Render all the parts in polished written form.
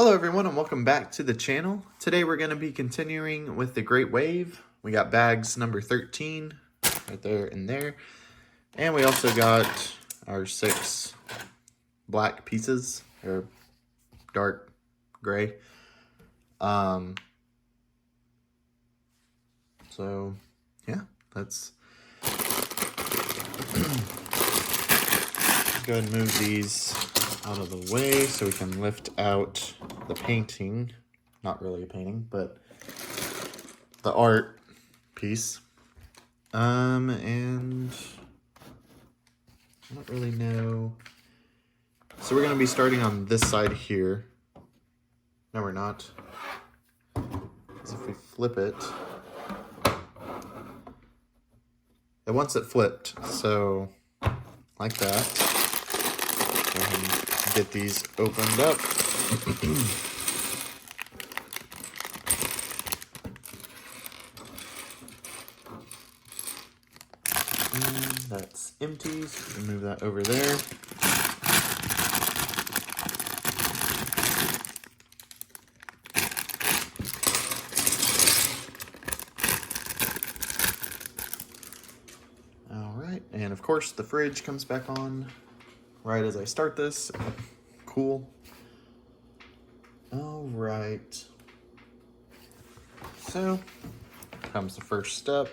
Hello everyone and welcome back to the channel. Today we're going to be continuing with the Great Wave. We got bags number 13 right there and there. And we also got our 6 black pieces, or dark gray. So yeah, let's go ahead and move these out of the way so we can lift out the painting. Not really a painting, but the art piece. And I don't really know. So we're going to be starting on this side here. No, we're not. Because if we flip it, it wants it flipped. So like that. Go ahead and get these opened up. And that's empty, so we can move that over there. All right, and of course the fridge comes back on right as I start this. Cool. All right. So comes the first step.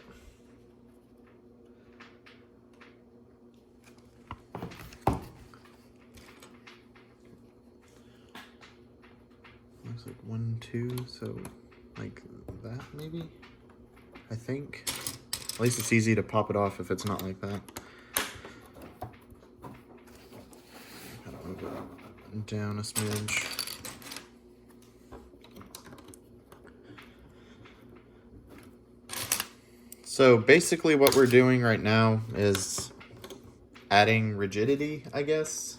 Looks like 1, 2, so like that maybe, I think. At least it's easy to pop it off if it's not like that. Gotta move it down a smidge. So basically what we're doing right now is adding rigidity, I guess.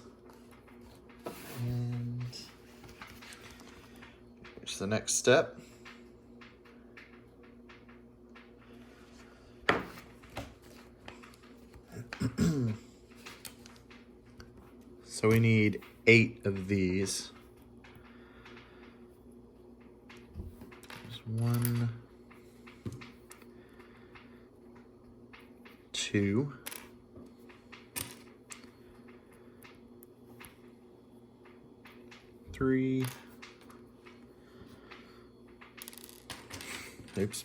And here's the next step. So we need 8 of these. There's 1, 2, 3. Oops.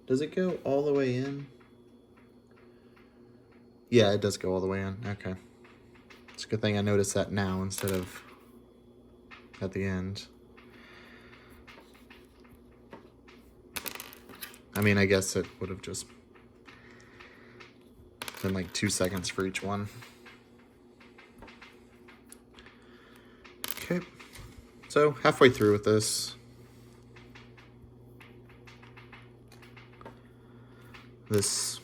Does it go all the way in? Yeah, it does go all the way in. Okay. It's a good thing I noticed that now instead of at the end. I mean, I guess it would have just been like 2 seconds for each one. Okay. So halfway through with this. This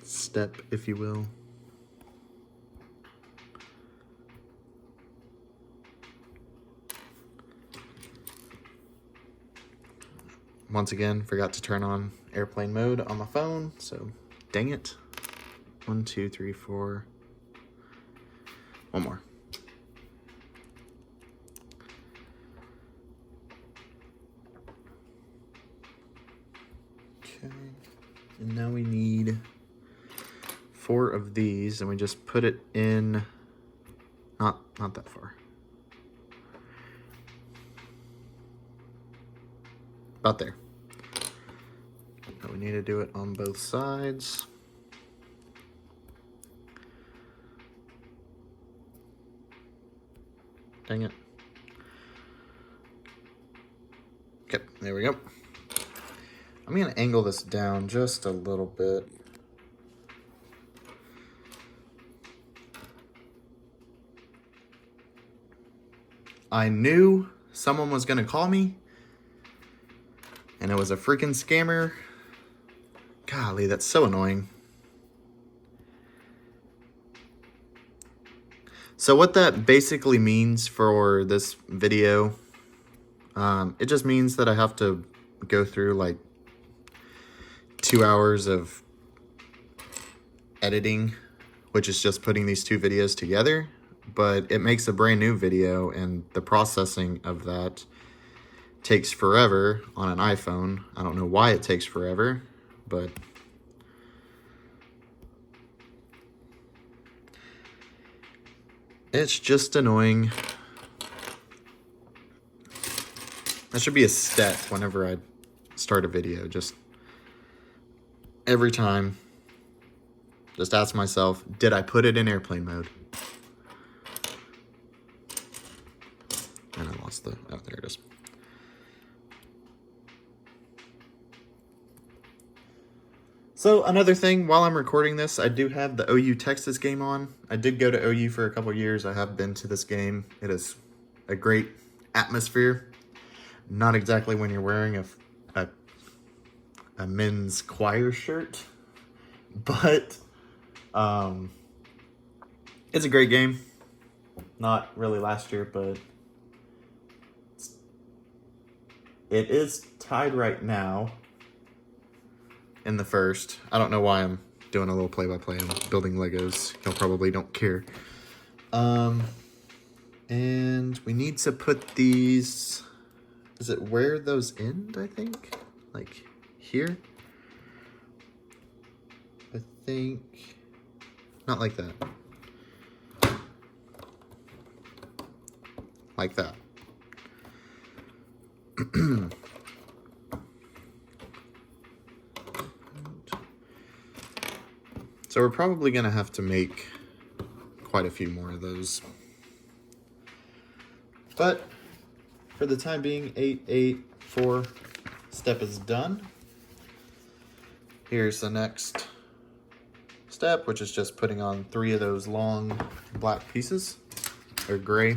step, if you will. Once again, forgot to turn on airplane mode on my phone, so dang it. 1, 2, 3, 4. One more. Okay. And now we need 4 of these, and we just put it in, not that far. About there. But we need to do it on both sides. Dang it. Okay, there we go. I'm gonna angle this down just a little bit. I knew someone was gonna call me, and it was a freaking scammer. Golly, that's so annoying. So what that basically means for this video, it just means that I have to go through like 2 hours of editing which is just putting these two videos together, but it makes a brand new video, and the processing of that takes forever on an iPhone. I don't know why it takes forever, but it's just annoying. That should be a step whenever I start a video. Just every time, just ask myself, did I put it in airplane mode? And I lost the, oh, there it is. So another thing, while I'm recording this, I do have the OU Texas game on. I did go to OU for a couple years. I have been to this game. It is a great atmosphere. Not exactly when you're wearing a men's choir shirt, but it's a great game. Not really last year, but it is tied right now in the first. I don't know why I'm doing a little play-by-play. I'm building Legos. Y'all probably don't care. And we need to put these... Is it where those end, I think? Like here? I think... Not like that. Like that. So we're probably going to have to make quite a few more of those. But for the time being, 884 step is done. Here's the next step, which is just putting on 3 of those long black pieces, or gray.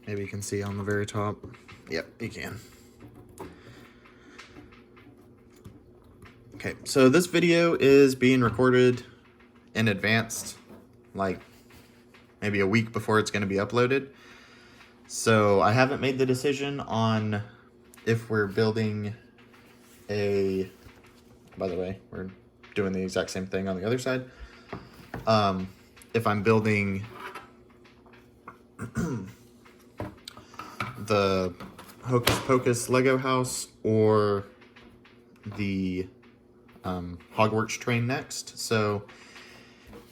Maybe you can see on the very top. Yep, you can. Okay, so this video is being recorded in advance, like maybe a week before it's going to be uploaded. So I haven't made the decision on if we're building a, by the way, we're doing the exact same thing on the other side. If I'm building the Hocus Pocus Lego house or the Hogwarts train next. So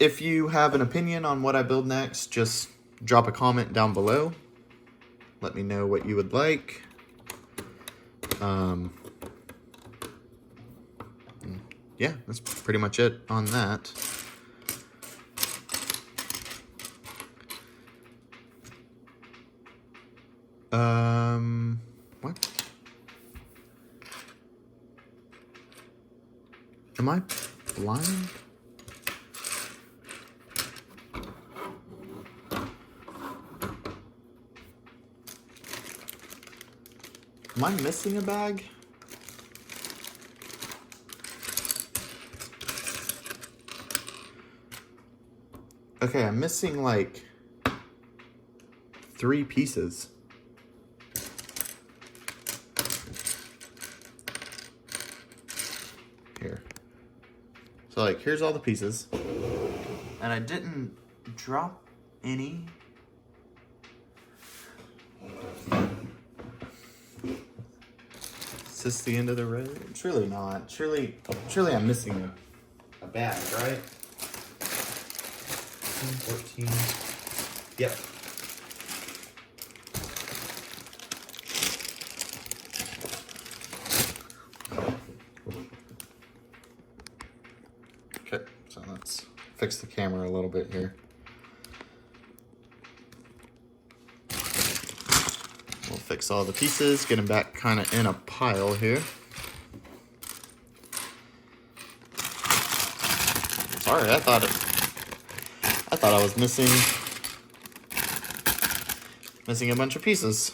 if you have an opinion on what I build next, just drop a comment down below. Let me know what you would like. Yeah, that's pretty much it on that. What? Am I blind? Am I missing a bag? Okay, I'm missing like 3 pieces. Here. So like, here's all the pieces. And I didn't drop any. Is this the end of the road? Surely not. Surely I'm missing a bag, right? 14. Yep. Okay, so let's fix the camera a little bit here. We'll fix all the pieces, get them back kind of in a pile here. Sorry, I thought I was missing a bunch of pieces.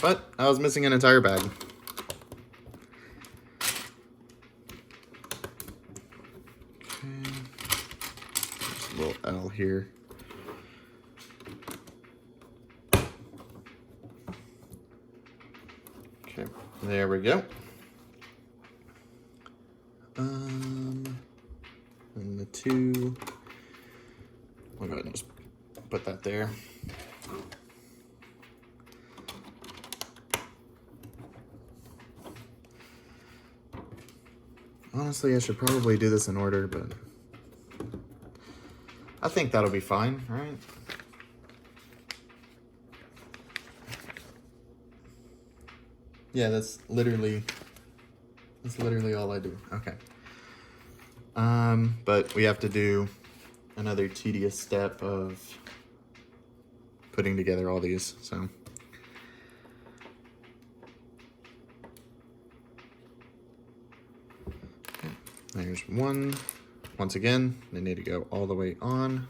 But I was missing an entire bag. little L here. Okay, there we go. And the 2, we'll go ahead and just put that there. Honestly, I should probably do this in order, but I think that'll be fine, right? Yeah, that's literally all I do. Okay. But we have to do another tedious step of putting together all these, so. Okay. There's one. Once again, they need to go all the way on.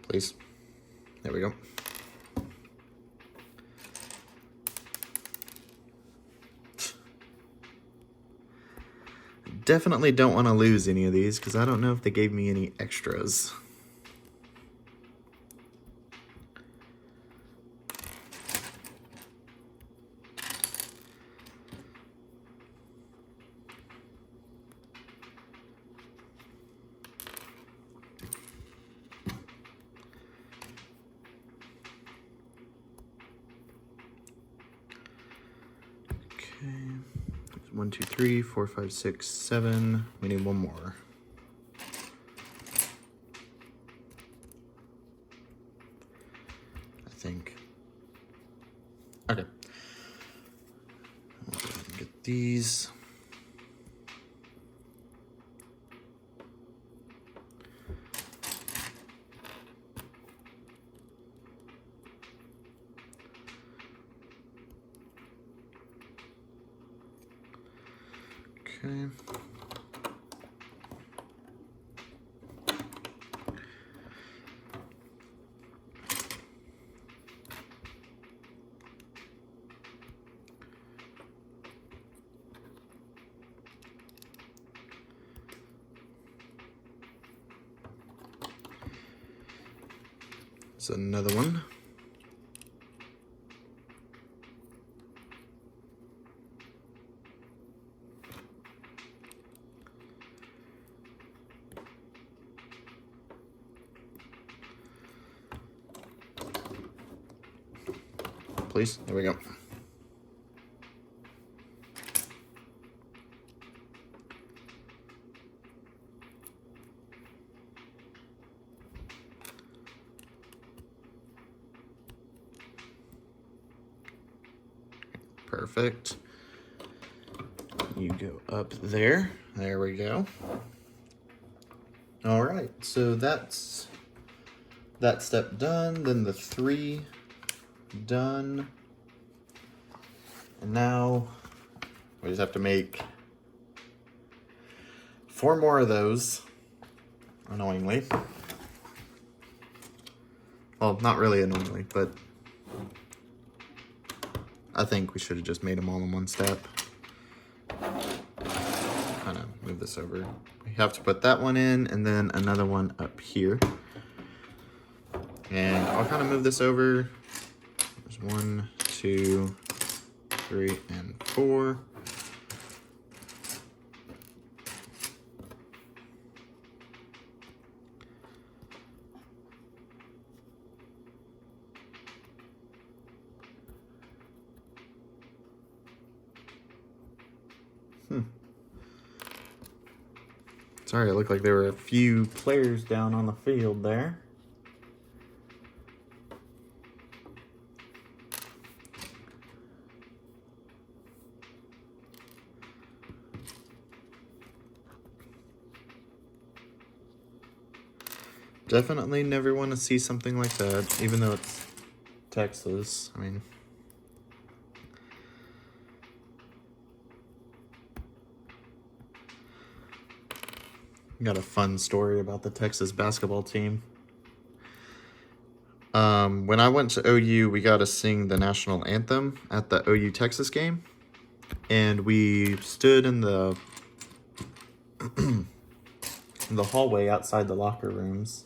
Please. There we go. Definitely don't want to lose any of these because I don't know if they gave me any extras. Okay, 1, 2, 3, 4, 5, 6, 7. We need one more. I think. Okay. I'll go ahead and get these. Okay. It's another one. Please, there we go. Perfect. You go up there. There we go. All right, so that's that step done. Then the 3 done. And now we just have to make 4 more of those, annoyingly. Well, not really annoyingly, but I think we should have just made them all in one step. Kind of move this over. We have to put that one in and then another one up here. And I'll kind of move this over. There's 1, 2, 3, and 4. Sorry, it looked like there were a few players down on the field there. Definitely never want to see something like that, even though it's Texas. I mean, Got a fun story about the Texas basketball team. When I went to OU, we got to sing the national anthem at the OU Texas game. And we stood in the hallway outside the locker rooms.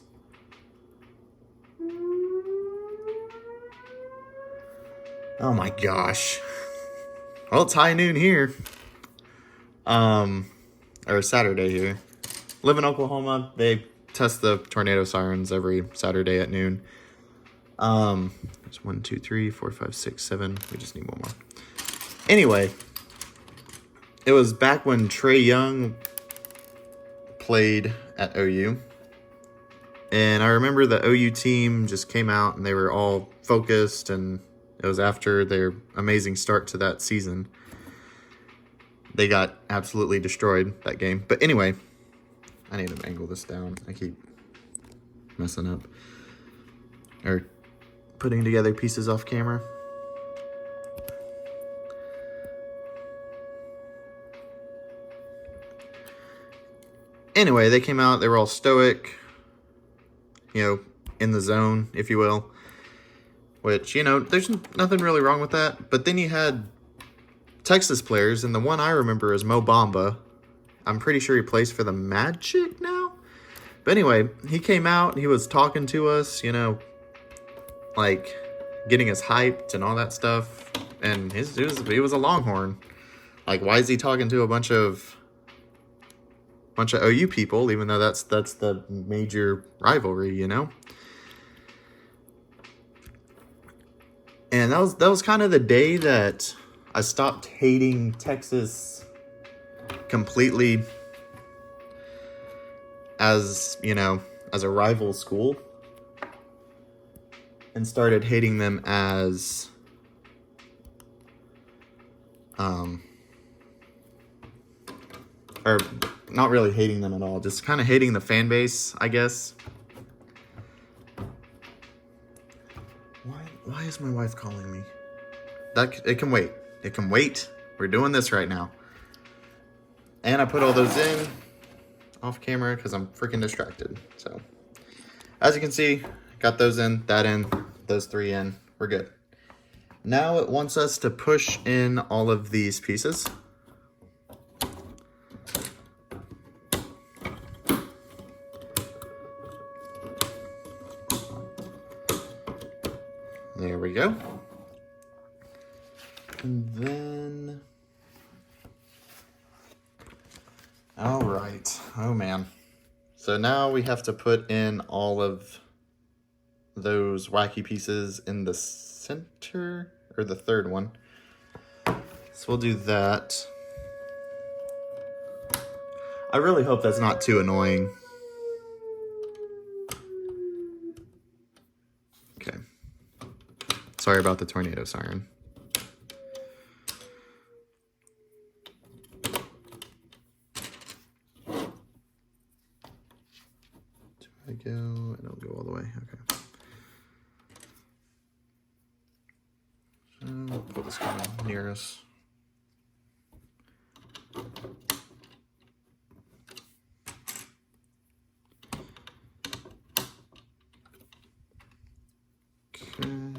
Oh my gosh. Well, it's high noon here. Or Saturday here. Live in Oklahoma. They test the tornado sirens every Saturday at noon. There's 1, 2, 3, 4, 5, 6, 7. We just need one more. Anyway, it was back when Trae Young played at OU. And I remember the OU team just came out and they were all focused, and it was after their amazing start to that season. They got absolutely destroyed that game. But anyway, I need to angle this down. I keep messing up. Or putting together pieces off camera. Anyway, they came out. They were all stoic. You know, in the zone, if you will. Which, you know, there's nothing really wrong with that. But then you had Texas players, and the one I remember is Mo Bamba. I'm pretty sure he plays for the Magic now. But anyway, he came out, he was talking to us, you know, like getting us hyped and all that stuff. And he was a Longhorn. Like, why is he talking to a bunch of OU people, even though that's the major rivalry, you know? And that was kind of the day that I stopped hating Texas completely as, you know, as a rival school, and started hating them as or not really hating them at all, just kind of hating the fan base, I guess. Why is my wife calling me? It can wait. It can wait. We're doing this right now. And I put all those in off camera because I'm freaking distracted. So, as you can see, got those in, that in, those 3 in. We're good. Now it wants us to push in all of these pieces. There we go. And then, all right. Oh man. So now we have to put in all of those wacky pieces in the center, or the third one. So we'll do that. I really hope that's not too annoying. Okay. Sorry about the tornado siren. I go, and it'll go all the way. Okay. So we'll put this kind of near us. Okay.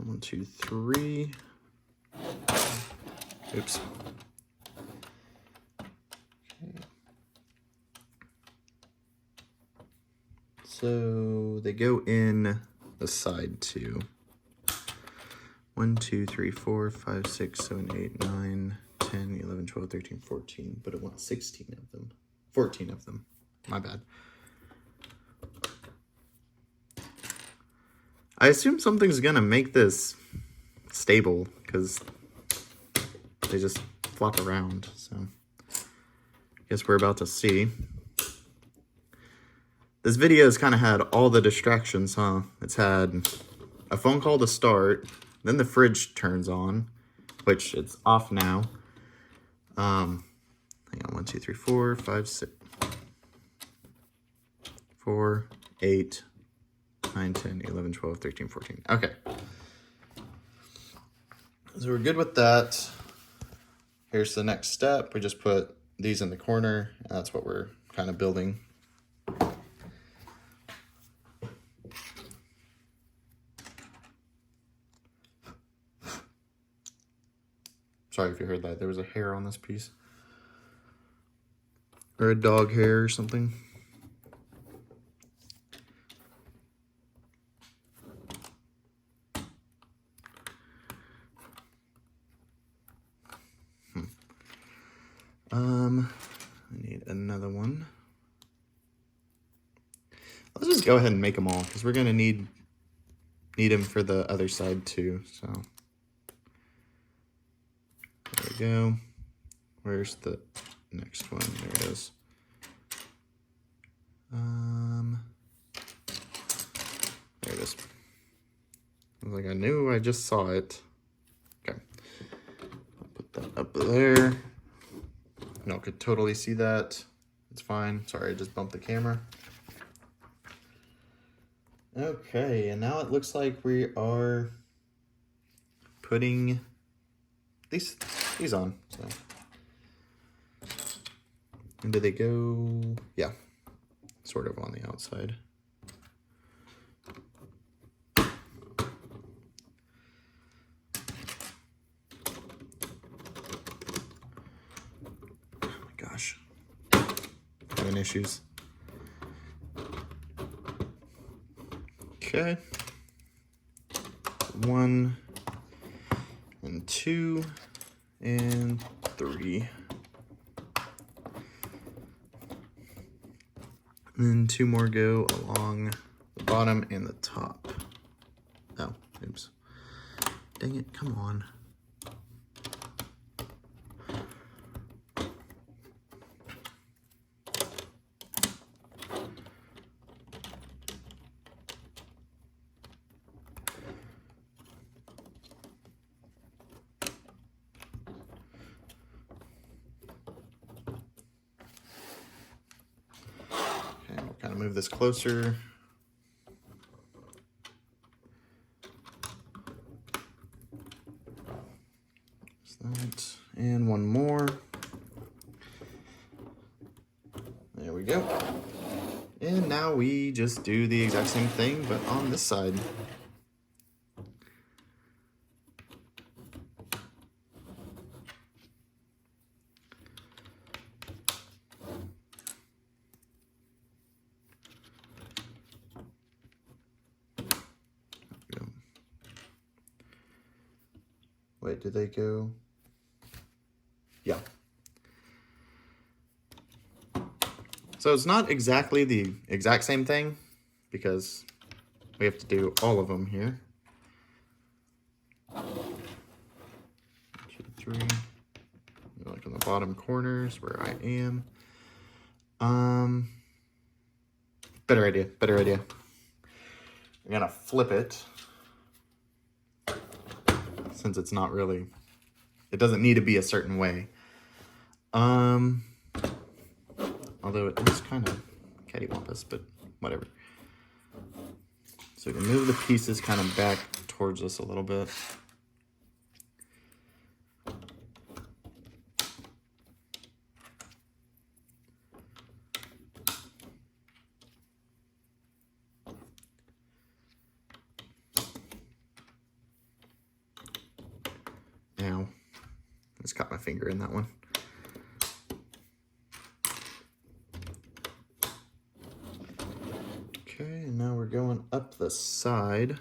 1, 2, 3. Oops. So they go in the side too. 1, 2, 3, 4, 5, 6, 7, 8, 9, 10, 11, 12, 13, 14. But it wants 16 of them. 14 of them. My bad. I assume something's gonna make this stable because they just flop around. So I guess we're about to see. This video has kind of had all the distractions, huh? It's had a phone call to start, then the fridge turns on, which it's off now. Hang on, 1, 2, 3, 4, 5, 6, 4, 8, 9, 10, 11, 12, 13, 14. Okay. So we're good with that. Here's the next step. We just put these in the corner, and that's what we're kind of building. Sorry if you heard that. There was a hair on this piece. Or a dog hair or something. I need another one. Let's just go ahead and make them all, because we're gonna need them for the other side too. So there we go. Where's the next one? There it is. There it is. I was like, I knew I just saw it. Okay. I'll put that up there. No, could totally see that. It's fine. Sorry, I just bumped the camera. Okay, and now it looks like we are putting these on. So, and do they go? Yeah, sort of on the outside. Gosh, having issues. Okay, 1 and 2 and 3, and then 2 more go along the bottom and the top. Oh, oops, dang it, come on. Kind of move this closer. That. And one more. There we go. And now we just do the exact same thing, but on this side. Wait, did they go? Yeah. So it's not exactly the exact same thing because we have to do all of them here. 1, 2, 3. Like on the bottom corners where I am. Better idea. I'm gonna flip it. Since it's not really, it doesn't need to be a certain way. Although it is kind of cattywampus, but whatever. So we can move the pieces kind of back towards us a little bit. Now, I just got my finger in that one. Okay, and now we're going up the side.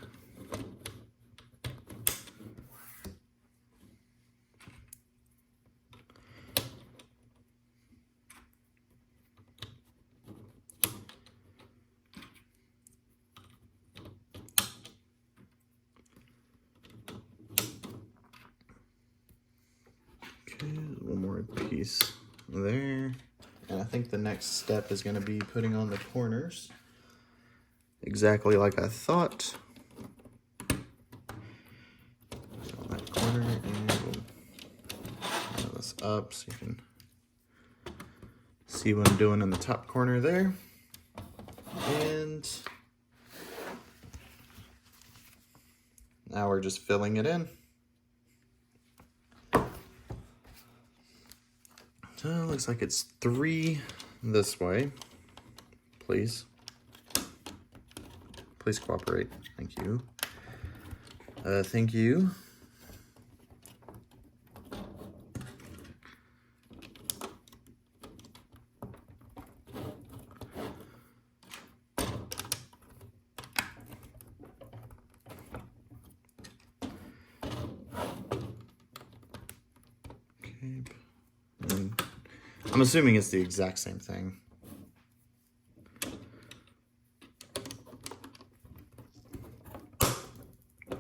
One more piece there. And I think the next step is going to be putting on the corners. Exactly like I thought. On that corner, and we'll move this up so you can see what I'm doing in the top corner there. And now we're just filling it in. So looks like it's 3 this way. Please. Please cooperate. Thank you. Thank you. Okay. And I'm assuming it's the exact same thing.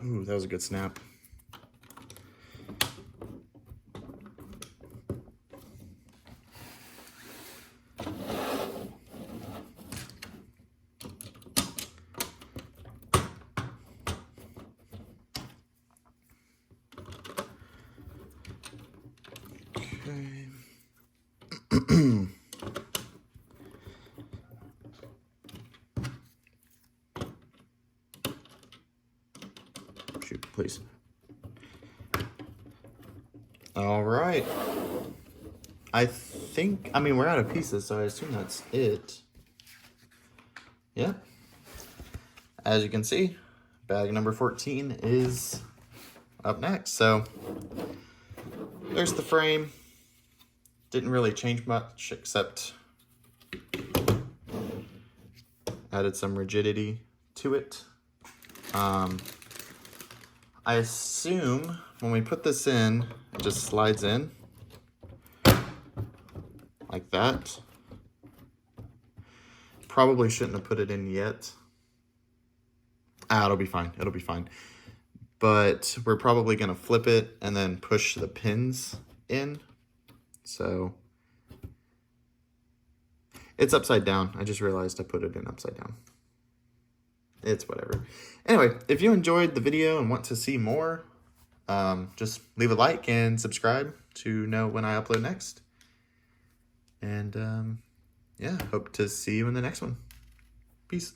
Ooh, that was a good snap. Okay. Shoot, please. All right. I mean, we're out of pieces, so I assume that's it. Yeah. As you can see, bag number 14 is up next. So there's the frame. Didn't really change much except added some rigidity to it. I assume when we put this in, it just slides in like that. Probably shouldn't have put it in yet. It'll be fine. It'll be fine. But we're probably going to flip it and then push the pins in. So it's upside down. I just realized I put it in upside down. It's whatever. Anyway, if you enjoyed the video and want to see more, just leave a like and subscribe to know when I upload next. And yeah, hope to see you in the next one. Peace.